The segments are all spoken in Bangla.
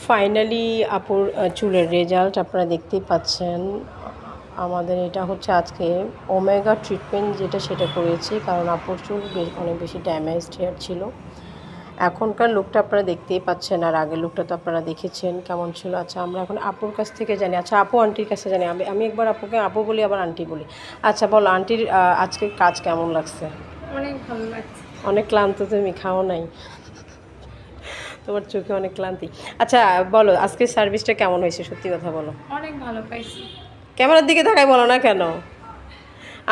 ফাইনালি আপুর চুলের রেজাল্ট আপনারা দেখতেই পাচ্ছেন। আমাদের এটা হচ্ছে আজকে ওমেগা ট্রিটমেন্ট যেটা সেটা করেছি, কারণ আপুর চুল অনেক বেশি ড্যামেজড হেয়ার ছিল। এখনকার লুকটা আপনারা দেখতেই পাচ্ছেন, আর আগের লুকটা তো আপনারা দেখেছেন কেমন ছিল। আচ্ছা, আমরা এখন আপুর কাছ থেকে জানি। আচ্ছা, আপু আন্টির কাছে জানি। আমি একবার আপুকে আপু বলি, আবার আন্টি বলি। আচ্ছা বলো, আন্টির আজকের কাজ কেমন লাগছে? অনেক ভালো লাগছে। অনেক ক্লান্ত, তুমি খাও নাই? তোমার চোখে অনেক ক্লান্তি। আচ্ছা বলো, আজকের সার্ভিসটা কেমন হয়েছে? সত্যি কথা বলো। অনেক ভালো পাইছি। ক্যামেরার দিকে তাকাই বলো না কেন?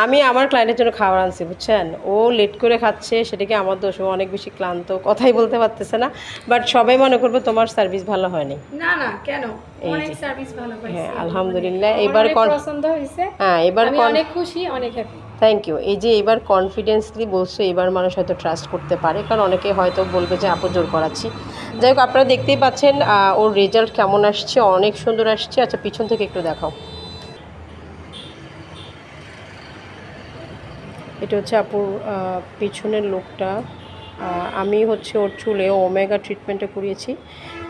আমি আমার ক্লায়েন্টের জন্য খাবার আনছি, বুঝছেন? ও লেট করে খাচ্ছে, সেটা কি আমার দোষ? ও অনেক বেশি ক্লান্ত, কথাই বলতে পারতেছে না। বাট সবাই মনে করবে তোমার সার্ভিস ভালো হয়নি। না না, কেন? এই অনেক যে, সার্ভিস ভালো পাইছি। হ্যাঁ আলহামদুলিল্লাহ। আমার এবার অনেক পছন্দ হয়েছে। হ্যাঁ এবার আমি অনেক খুশি, অনেক হ্যাপি। Thank you. এই যে এবার কনফিডেন্সলি বলছো, এবার মানুষ হয়তো ট্রাস্ট করতে পারে, কারণ অনেকে হয়তো বলবে যে আপু জোর করাচ্ছি। যাই হোক, আপনারা দেখতেই পাচ্ছেন ওর রেজাল্ট কেমন আসছে, অনেক সুন্দর আসছে। আচ্ছা, পিছন থেকে একটু দেখাও। এটা হচ্ছে আপুর পিছনের লুকটা। আমি হচ্ছে ওর চুলে ওমেগা ট্রিটমেন্টটা করিয়েছি,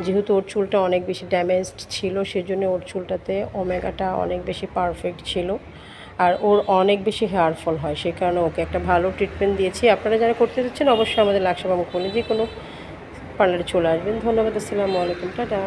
যেহেতু ওর চুলটা অনেক বেশি ড্যামেজড ছিল, সেজন্য ওর চুলটাতে ওমেগাটা অনেক বেশি পারফেক্ট ছিল। আর ওর অনেক বেশি হেয়ার ফল হয়, সেই কারণে ওকে একটা ভালো ট্রিটমেন্ট দিয়েছি। আপনারা যারা করতে চাচ্ছেন অবশ্যই আমাদের লাকসাবাবু বলে যে কোনো পার্লারে চলে আসবেন। ধন্যবাদ। আসসালামু আলাইকুম, টাটা।